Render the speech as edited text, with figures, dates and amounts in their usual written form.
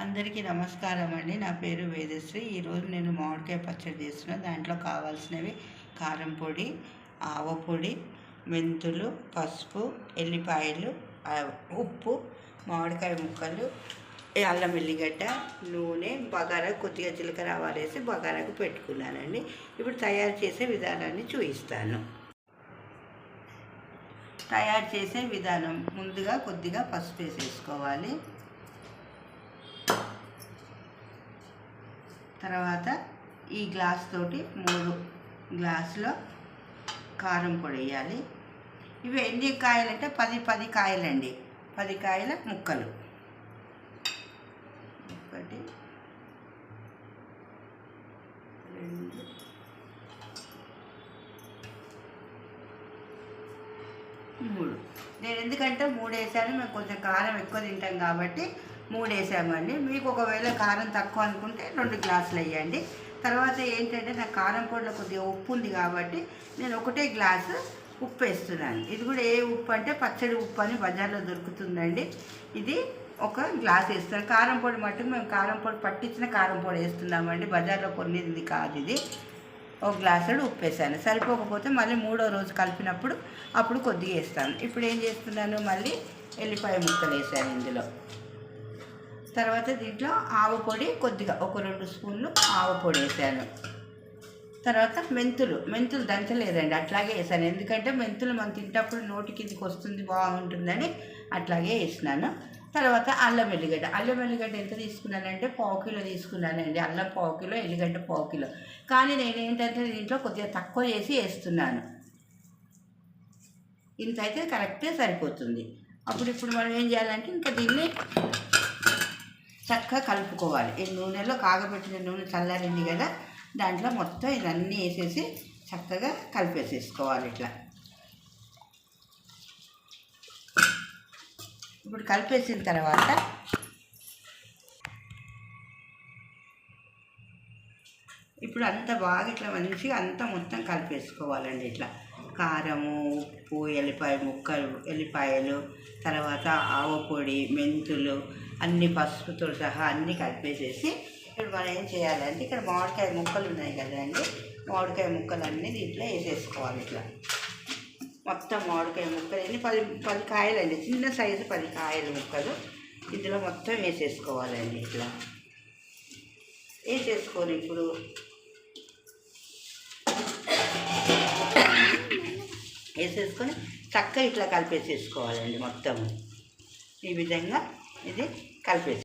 అందరికీ నమస్కారం అండి. నా పేరు వేదశ్రీ. ఈరోజు నేను మామిడికాయ పచ్చడి చేస్తున్నా. దాంట్లో కావాల్సినవి కారం పొడి, ఆవపొడి, మెంతులు, పసుపు, ఎల్లిపాయలు, ఉప్పు, మామిడికాయ ముక్కలు, అల్లం వెల్లిగడ్డ, నూనె, బగారా, కొద్దిగా జీలకర్ర ఆవాలు వేసి బగారాకు పెట్టుకున్నానండి. ఇప్పుడు తయారు చేసే విధానాన్ని చూపిస్తాను. తయారు చేసే విధానం: ముందుగా కొద్దిగా పసుపు వేసేసుకోవాలి. తర్వాత ఈ గ్లాస్ తోటి 3 గ్లాసుల కారం పొడి వేయాలి. ఇవి ఎన్ని కాయలంటే 10 కాయలండి. 10 కాయల ముక్కలు. 1 2 3. నేను ఎందుకంటే 3 వేసాను. మేము కొంచెం కారం ఎక్కువ తింటాం కాబట్టి 3 వేసామండి. మీకు ఒకవేళ కారం తక్కువ అనుకుంటే 2 గ్లాసులు వేయండి. తర్వాత ఏంటంటే నాకు కారం పొడిలో కొద్దిగా ఉప్పు ఉంది కాబట్టి నేను 1 గ్లాసు ఉప్పు వేస్తున్నాను. ఇది కూడా ఏ ఉప్పు అంటే పచ్చడి ఉప్పు అని బజార్లో దొరుకుతుందండి. ఇది 1 గ్లాస్ వేస్తాను. కారం పొడి మట్టుకు మేము కారం పొడి పట్టించిన కారం పొడి వేస్తున్నామండి. బజార్లో కొన్నిది కాదు ఇది. 1 గ్లాసుడు ఉప్పు వేసాను. సరిపోకపోతే మళ్ళీ 3వ రోజు కలిపినప్పుడు అప్పుడు కొద్దిగా వేస్తాను. ఇప్పుడు ఏం చేస్తున్నాను, మళ్ళీ ఎల్లిపాయ ముక్కలు వేసాను ఇందులో. తర్వాత దీంట్లో ఆవపొడి కొద్దిగా 1-2 స్పూన్లు ఆవపొడి వేసాను. తర్వాత మెంతులు దంచలేదండి, అట్లాగే వేసాను. ఎందుకంటే మెంతులు మనం తింటప్పుడు నోటి కిందికి వస్తుంది, బాగుంటుందని అట్లాగే వేసినాను. తర్వాత అల్లం వెల్లిగడ్డ ఎంత తీసుకున్నానంటే 1/4 కిలో తీసుకున్నానండి. అల్లం 1/4 కిలో, ఎల్లిగడ్డ 1/4 కిలో. కానీ నేను ఏంటంటే దీంట్లో కొద్దిగా తక్కువ చేసి వేస్తున్నాను. ఇంత అయితే కరెక్ట్గా సరిపోతుంది. ఇప్పుడు మనం ఏం చేయాలంటే ఇంకా దీన్ని చక్కగా కలుపుకోవాలి. ఈ నూనెలో కాగబెట్టిన నూనె చల్లారింది కదా, దాంట్లో మొత్తం ఇదన్నీ వేసేసి చక్కగా కలిపేసేసుకోవాలి ఇట్లా. ఇప్పుడు కలిపేసిన తర్వాత ఇప్పుడు అంతా బాగా ఇట్లా మంచిగా అంతా మొత్తం కలిపేసుకోవాలండి. ఇట్లా కారము, ఉప్పు, ఎల్లిపాయలు, తర్వాత ఆవపొడి, మెంతులు అన్ని పసుపుతో సహా అన్నీ కలిపేసేసి ఇప్పుడు మనం ఏం చేయాలంటే ఇక్కడ మామిడికాయ ముక్కలు ఉన్నాయి కదండి, మామిడికాయ ముక్కలన్నీ దీంట్లో వేసేసుకోవాలి. ఇట్లా మొత్తం మామిడికాయ ముక్కలు అన్ని 10 కాయలండి, చిన్న సైజు 10 కాయల ముక్కలు ఇందులో మొత్తం వేసేసుకోవాలండి. ఇట్లా వేసేసుకొని ఇప్పుడు వేసేసుకొని చక్కగా ఇట్లా కలిపేసేసుకోవాలండి. మొత్తం ఈ విధంగా ఇది కలిపేసి